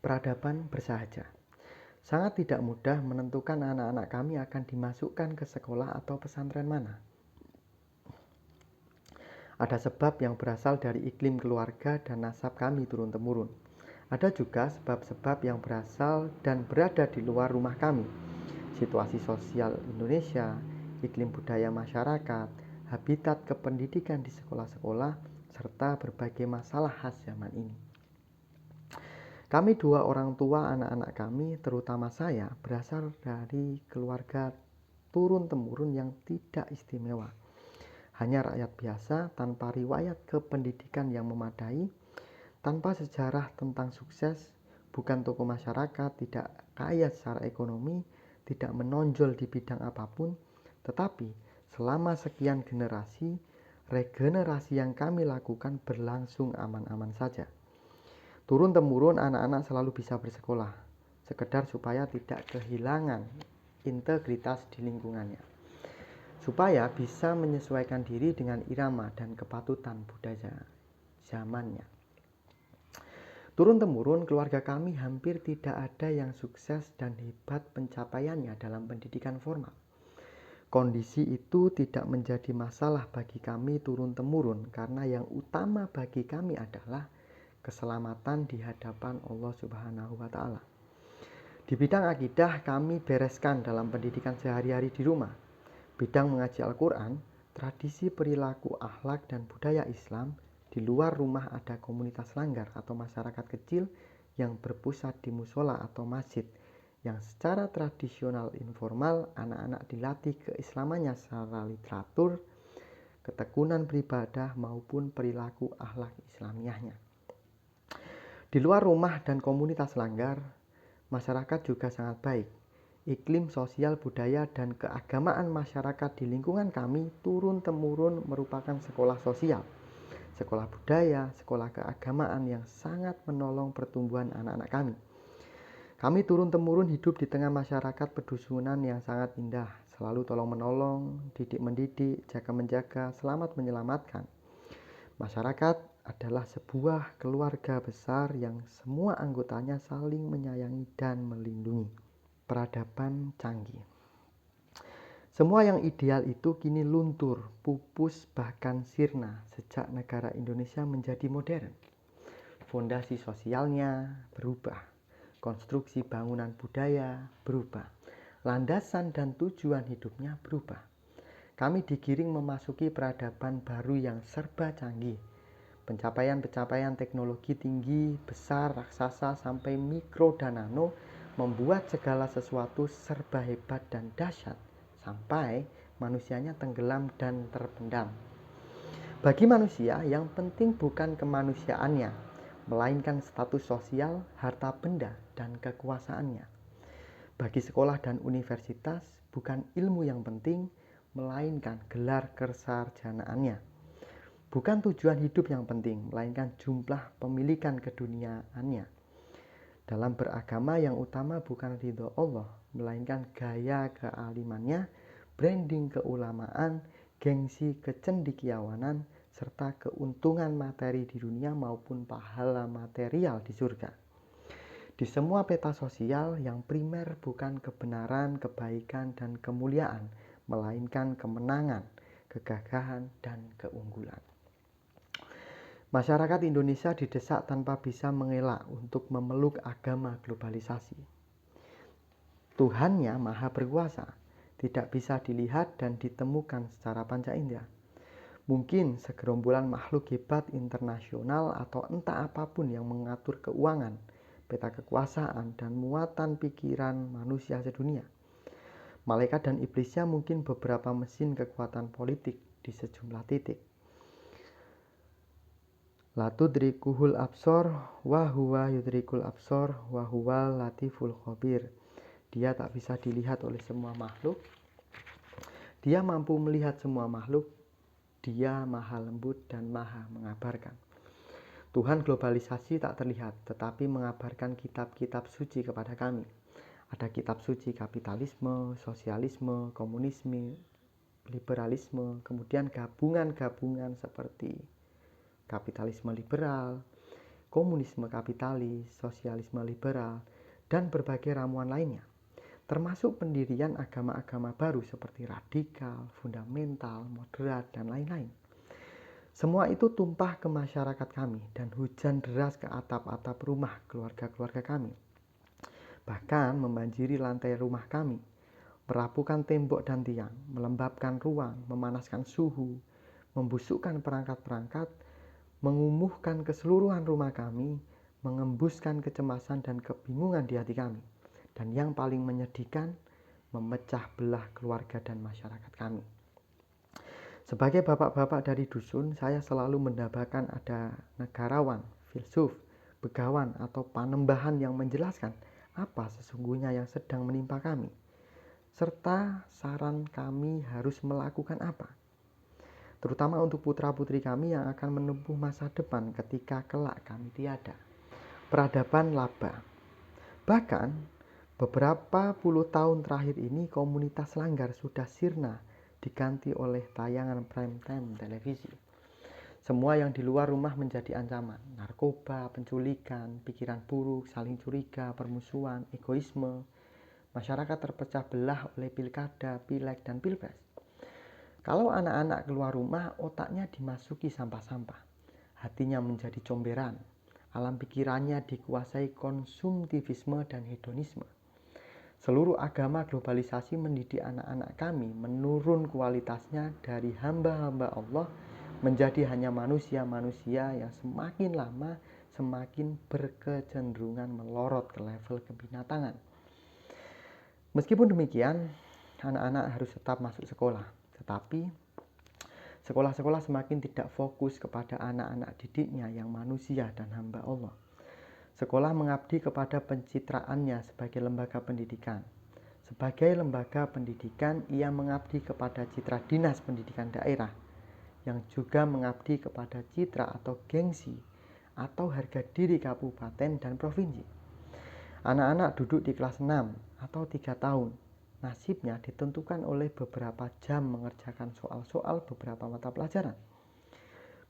Peradaban bersahaja. Sangat tidak mudah menentukan anak-anak kami akan dimasukkan ke sekolah atau pesantren mana. Ada sebab yang berasal dari iklim keluarga dan nasab kami turun-temurun. Ada juga sebab-sebab yang berasal dan berada di luar rumah kami. Situasi sosial Indonesia, iklim budaya masyarakat, habitat kependidikan di sekolah-sekolah, serta berbagai masalah khas zaman ini. Kami dua orang tua anak-anak kami, terutama saya, berasal dari keluarga turun-temurun yang tidak istimewa. Hanya rakyat biasa tanpa riwayat kependidikan yang memadai, tanpa sejarah tentang sukses, bukan tokoh masyarakat, tidak kaya secara ekonomi, tidak menonjol di bidang apapun, tetapi selama sekian generasi, regenerasi yang kami lakukan berlangsung aman-aman saja. Turun-temurun anak-anak selalu bisa bersekolah, sekedar supaya tidak kehilangan integritas di lingkungannya, supaya bisa menyesuaikan diri dengan irama dan kepatutan budaya zamannya. Turun-temurun keluarga kami hampir tidak ada yang sukses dan hebat pencapaiannya dalam pendidikan formal. Kondisi itu tidak menjadi masalah bagi kami turun-temurun karena yang utama bagi kami adalah keselamatan di hadapan Allah Subhanahu wa Ta'ala. Di bidang akidah kami bereskan dalam pendidikan sehari-hari di rumah. Bidang mengaji Al-Quran, tradisi perilaku akhlak dan budaya Islam, di luar rumah ada komunitas langgar atau masyarakat kecil yang berpusat di musola atau masjid, yang secara tradisional informal anak-anak dilatih keislamannya secara literatur, ketekunan beribadah maupun perilaku akhlak Islamiyahnya. Di luar rumah dan komunitas langgar, masyarakat juga sangat baik. Iklim sosial budaya dan keagamaan masyarakat di lingkungan kami turun-temurun merupakan sekolah sosial, sekolah budaya, sekolah keagamaan yang sangat menolong pertumbuhan anak-anak kami. Kami turun-temurun hidup di tengah masyarakat pedusunan yang sangat indah, selalu tolong-menolong, didik-mendidik, jaga-menjaga, selamat-menyelamatkan. Masyarakat adalah sebuah keluarga besar yang semua anggotanya saling menyayangi dan melindungi. Peradaban canggih. Semua yang ideal itu kini luntur, pupus, bahkan sirna sejak negara Indonesia menjadi modern. Fondasi sosialnya berubah, konstruksi bangunan budaya berubah, landasan dan tujuan hidupnya berubah. Kami digiring memasuki peradaban baru yang serba canggih. Pencapaian-pencapaian teknologi tinggi, besar, raksasa, sampai mikro dan nano membuat segala sesuatu serba hebat dan dahsyat, sampai manusianya tenggelam dan terpendam. Bagi manusia, yang penting bukan kemanusiaannya, melainkan status sosial, harta benda, dan kekuasaannya. Bagi sekolah dan universitas, bukan ilmu yang penting, melainkan gelar kesarjanaannya. Bukan tujuan hidup yang penting, melainkan jumlah pemilikan keduniaannya. Dalam beragama yang utama bukan ridho Allah, melainkan gaya kealimannya, branding keulamaan, gengsi kecendikiawanan, serta keuntungan materi di dunia maupun pahala material di surga. Di semua peta sosial, yang primer bukan kebenaran, kebaikan, dan kemuliaan, melainkan kemenangan, kegagahan, dan keunggulan. Masyarakat Indonesia didesak tanpa bisa mengelak untuk memeluk agama globalisasi. Tuhannya maha berkuasa, tidak bisa dilihat dan ditemukan secara panca indera. Mungkin segerombolan makhluk hebat internasional atau entah apapun yang mengatur keuangan, peta kekuasaan, dan muatan pikiran manusia sedunia. Malaikat dan iblisnya mungkin beberapa mesin kekuatan politik di sejumlah titik. La tudrikuhul absor wa huwa yudrikul absor wa huwal latiful khabir. Dia tak bisa dilihat oleh semua makhluk. Dia mampu melihat semua makhluk. Dia maha lembut dan maha mengabarkan. Tuhan globalisasi tak terlihat, tetapi mengabarkan kitab-kitab suci kepada kami. Ada kitab suci kapitalisme, sosialisme, komunisme, liberalisme, kemudian gabungan-gabungan seperti kapitalisme liberal, komunisme kapitalis, sosialisme liberal, dan berbagai ramuan lainnya, termasuk pendirian agama-agama baru seperti radikal, fundamental, moderat, dan lain-lain. Semua itu tumpah ke masyarakat kami dan hujan deras ke atap-atap rumah keluarga-keluarga kami. Bahkan membanjiri lantai rumah kami, merapukan tembok dan tiang, melembabkan ruang, memanaskan suhu, membusukkan perangkat-perangkat, mengumuhkan keseluruhan rumah kami, mengembuskan kecemasan dan kebingungan di hati kami. Dan yang paling menyedihkan, memecah belah keluarga dan masyarakat kami. Sebagai bapak-bapak dari dusun, saya selalu mendambakan ada negarawan, filsuf, begawan, atau panembahan yang menjelaskan apa sesungguhnya yang sedang menimpa kami, serta saran kami harus melakukan apa, terutama untuk putra-putri kami yang akan menempuh masa depan ketika kelak kami tiada. Peradaban laba. Bahkan, beberapa puluh tahun terakhir ini komunitas langgar sudah sirna diganti oleh tayangan prime time televisi. Semua yang di luar rumah menjadi ancaman. Narkoba, penculikan, pikiran buruk, saling curiga, permusuhan, egoisme. Masyarakat terpecah belah oleh pilkada, pileg, dan pilpres. Kalau anak-anak keluar rumah, otaknya dimasuki sampah-sampah. Hatinya menjadi comberan. Alam pikirannya dikuasai konsumtivisme dan hedonisme. Seluruh agama globalisasi mendidik anak-anak kami menurun kualitasnya dari hamba-hamba Allah menjadi hanya manusia-manusia yang semakin lama semakin berkecenderungan melorot ke level kebinatangan. Meskipun demikian, anak-anak harus tetap masuk sekolah, tetapi sekolah-sekolah semakin tidak fokus kepada anak-anak didiknya yang manusia dan hamba Allah. Sekolah mengabdi kepada pencitraannya sebagai lembaga pendidikan. Sebagai lembaga pendidikan, ia mengabdi kepada citra dinas pendidikan daerah, yang juga mengabdi kepada citra atau gengsi atau harga diri kabupaten dan provinsi. Anak-anak duduk di kelas 6 atau 3 tahun. Nasibnya ditentukan oleh beberapa jam mengerjakan soal-soal beberapa mata pelajaran.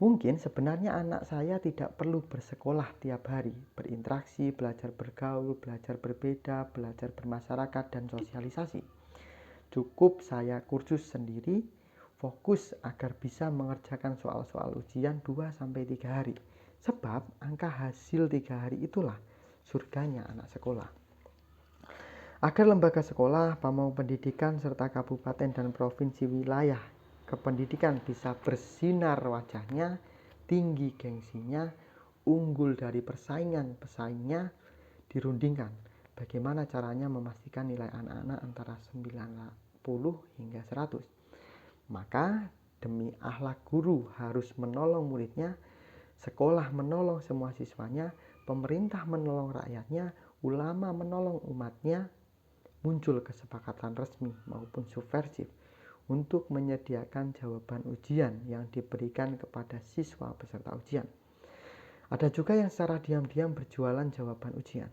Mungkin sebenarnya anak saya tidak perlu bersekolah tiap hari, berinteraksi, belajar bergaul, belajar berbeda, belajar bermasyarakat, dan sosialisasi. Cukup saya kursus sendiri, fokus agar bisa mengerjakan soal-soal ujian 2-3 hari. Sebab angka hasil 3 hari itulah surganya anak sekolah. Agar lembaga sekolah, pamong pendidikan, serta kabupaten dan provinsi wilayah kependidikan bisa bersinar wajahnya, tinggi gengsinya, unggul dari pesaingnya dirundingkan. Bagaimana caranya memastikan nilai anak-anak antara 90 hingga 100? Maka demi akhlak guru harus menolong muridnya, sekolah menolong semua siswanya, pemerintah menolong rakyatnya, ulama menolong umatnya. Muncul kesepakatan resmi maupun subversif untuk menyediakan jawaban ujian yang diberikan kepada siswa peserta ujian. Ada juga yang secara diam-diam berjualan jawaban ujian.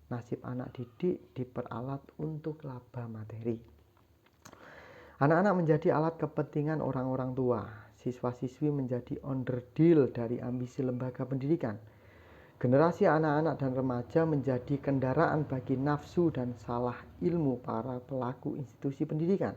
Nasib anak didik diperalat untuk laba materi. Anak-anak menjadi alat kepentingan orang-orang tua. Siswa-siswi menjadi onderdil dari ambisi lembaga pendidikan. Generasi anak-anak dan remaja menjadi kendaraan bagi nafsu dan salah ilmu para pelaku institusi pendidikan.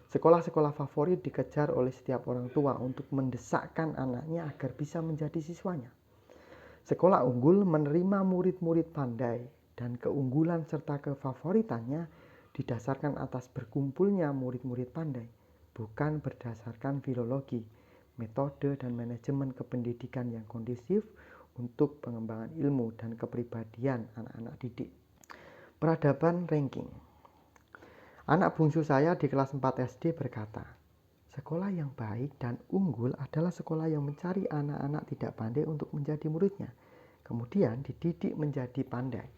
Sekolah-sekolah favorit dikejar oleh setiap orang tua untuk mendesakkan anaknya agar bisa menjadi siswanya. Sekolah unggul menerima murid-murid pandai, dan keunggulan serta kefavoritannya didasarkan atas berkumpulnya murid-murid pandai, bukan berdasarkan filologi, metode dan manajemen kependidikan yang kondusif untuk pengembangan ilmu dan kepribadian anak-anak didik. Peradaban ranking. Anak bungsu saya di kelas 4 SD berkata, sekolah yang baik dan unggul adalah sekolah yang mencari anak-anak tidak pandai untuk menjadi muridnya, kemudian dididik menjadi pandai,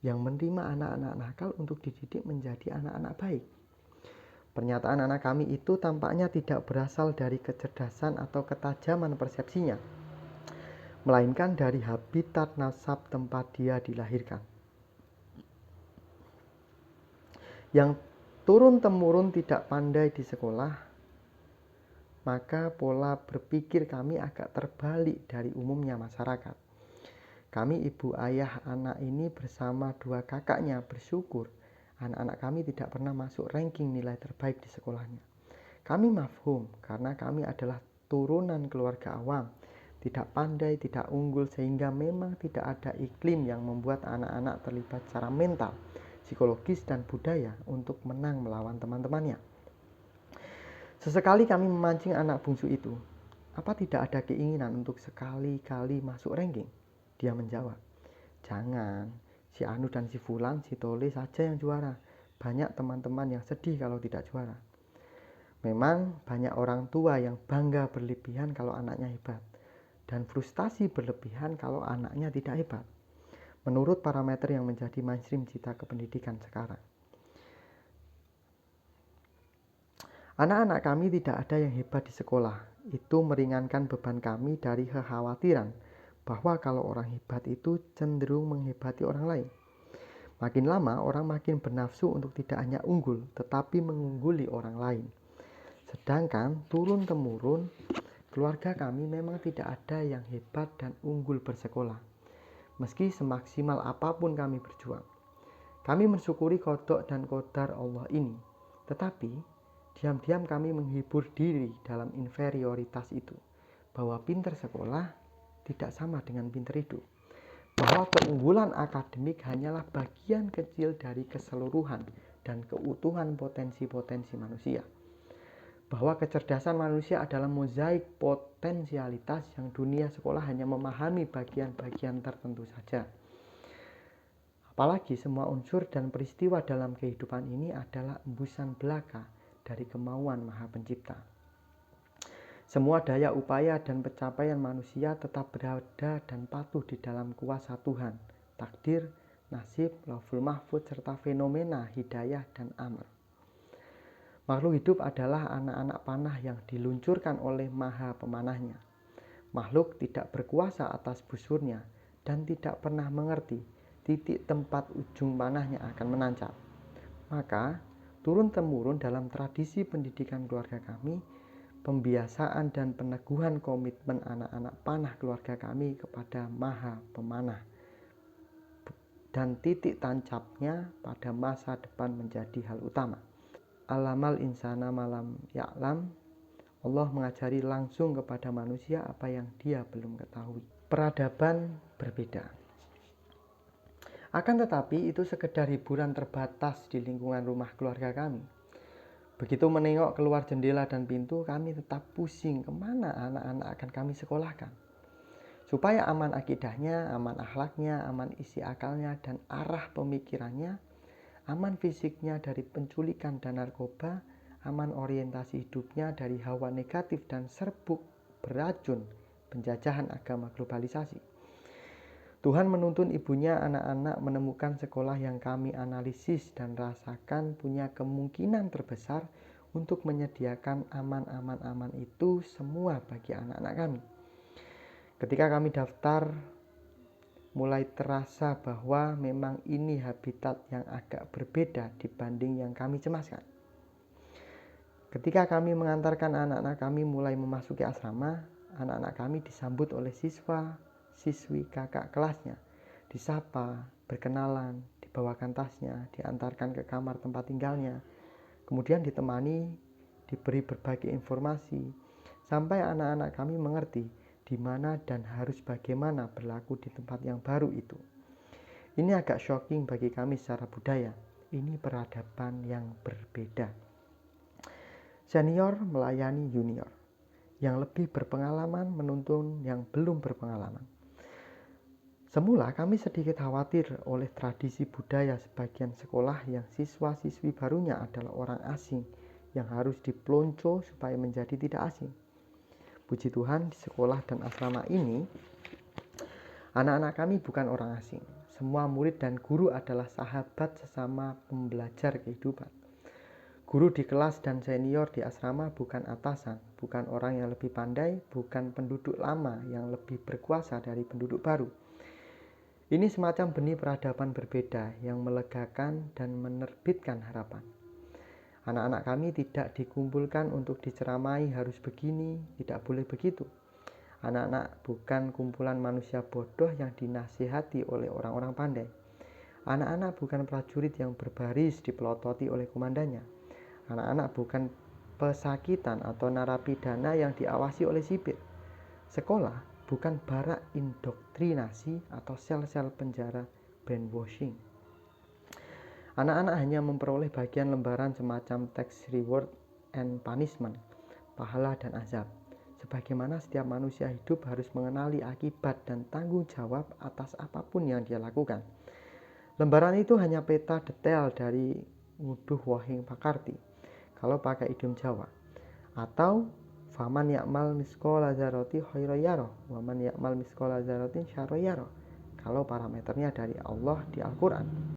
yang menerima anak-anak nakal untuk dididik menjadi anak-anak baik. Pernyataan anak kami itu tampaknya tidak berasal dari kecerdasan atau ketajaman persepsinya, melainkan dari habitat nasab tempat dia dilahirkan, yang turun-temurun tidak pandai di sekolah, maka pola berpikir kami agak terbalik dari umumnya masyarakat. Kami ibu ayah anak ini bersama 2 kakaknya bersyukur anak-anak kami tidak pernah masuk ranking nilai terbaik di sekolahnya. Kami mafhum karena kami adalah turunan keluarga awam, tidak pandai, tidak unggul, sehingga memang tidak ada iklim yang membuat anak-anak terlibat secara mental, psikologis, dan budaya untuk menang melawan teman-temannya. Sesekali kami memancing anak bungsu itu, apa tidak ada keinginan untuk sekali-kali masuk ranking? Dia menjawab, jangan, si Anu dan si Fulan, si Tole saja yang juara. Banyak teman-teman yang sedih kalau tidak juara. Memang banyak orang tua yang bangga berlebihan kalau anaknya hebat, dan frustasi berlebihan kalau anaknya tidak hebat, menurut parameter yang menjadi mainstream cita kependidikan sekarang. Anak-anak kami tidak ada yang hebat di sekolah. Itu meringankan beban kami dari kekhawatiran bahwa kalau orang hebat itu cenderung menghebati orang lain. Makin lama orang makin bernafsu untuk tidak hanya unggul, tetapi mengungguli orang lain. Sedangkan turun-temurun keluarga kami memang tidak ada yang hebat dan unggul bersekolah. Meski semaksimal apapun kami berjuang, kami mensyukuri qada dan qadar Allah ini. Tetapi diam-diam kami menghibur diri dalam inferioritas itu, bahwa pinter sekolah tidak sama dengan pinter hidup, bahwa keunggulan akademik hanyalah bagian kecil dari keseluruhan dan keutuhan potensi-potensi manusia, bahwa kecerdasan manusia adalah mozaik potensialitas yang dunia sekolah hanya memahami bagian-bagian tertentu saja. Apalagi semua unsur dan peristiwa dalam kehidupan ini adalah embusan belaka dari kemauan Maha Pencipta. Semua daya upaya dan pencapaian manusia tetap berada dan patuh di dalam kuasa Tuhan, takdir, nasib, lauhul mahfuz, serta fenomena hidayah dan amr. Makhluk hidup adalah anak-anak panah yang diluncurkan oleh Maha Pemanahnya. Makhluk tidak berkuasa atas busurnya dan tidak pernah mengerti titik tempat ujung panahnya akan menancap. Maka turun-temurun dalam tradisi pendidikan keluarga kami, pembiasaan dan peneguhan komitmen anak-anak panah keluarga kami kepada Maha Pemanah, dan titik tancapnya pada masa depan menjadi hal utama. Alamal insana malam ya'lam, Allah mengajari langsung kepada manusia apa yang dia belum ketahui. Peradaban berbeda. Akan tetapi itu sekedar hiburan terbatas di lingkungan rumah keluarga kami. Begitu menengok keluar jendela dan pintu, kami tetap pusing kemana anak-anak akan kami sekolahkan. Supaya aman akidahnya, aman akhlaknya, aman isi akalnya dan arah pemikirannya, aman fisiknya dari penculikan dan narkoba, aman orientasi hidupnya dari hawa negatif dan serbuk beracun penjajahan agama globalisasi. Tuhan menuntun ibunya anak-anak menemukan sekolah yang kami analisis dan rasakan punya kemungkinan terbesar untuk menyediakan aman itu semua bagi anak-anak kami. Ketika kami daftar, mulai terasa bahwa memang ini habitat yang agak berbeda dibanding yang kami cemaskan. Ketika kami mengantarkan anak-anak kami mulai memasuki asrama, anak-anak kami disambut oleh siswi kakak kelasnya, disapa, berkenalan, dibawakan tasnya, diantarkan ke kamar tempat tinggalnya, kemudian ditemani, diberi berbagai informasi, sampai anak-anak kami mengerti di mana dan harus bagaimana berlaku di tempat yang baru itu. Ini agak shocking bagi kami secara budaya. Ini peradaban yang berbeda. Senior melayani junior, yang lebih berpengalaman menuntun yang belum berpengalaman. Semula kami sedikit khawatir oleh tradisi budaya sebagian sekolah yang siswa-siswi barunya adalah orang asing yang harus dipelonco supaya menjadi tidak asing. Puji Tuhan, di sekolah dan asrama ini, anak-anak kami bukan orang asing. Semua murid dan guru adalah sahabat sesama pembelajar kehidupan. Guru di kelas dan senior di asrama bukan atasan, bukan orang yang lebih pandai, bukan penduduk lama yang lebih berkuasa dari penduduk baru. Ini semacam benih peradaban berbeda yang melegakan dan menerbitkan harapan. Anak-anak kami tidak dikumpulkan untuk diceramai harus begini, tidak boleh begitu. Anak-anak bukan kumpulan manusia bodoh yang dinasihati oleh orang-orang pandai. Anak-anak bukan prajurit yang berbaris dipelototi oleh komandannya. Anak-anak bukan pesakitan atau narapidana yang diawasi oleh sipir. Sekolah bukan barak indoktrinasi atau sel-sel penjara brainwashing. Anak-anak hanya memperoleh bagian lembaran semacam tax reward and punishment, pahala dan azab. Sebagaimana setiap manusia hidup harus mengenali akibat dan tanggung jawab atas apapun yang dia lakukan. Lembaran itu hanya peta detail dari nguduh wahing pakarti, kalau pakai idiom Jawa. Atau faman ya'mal misqala dzarratin khairan yarah wa man ya'mal misqala dzarratin syarran yarah, kalau parameternya dari Allah di Al-Quran.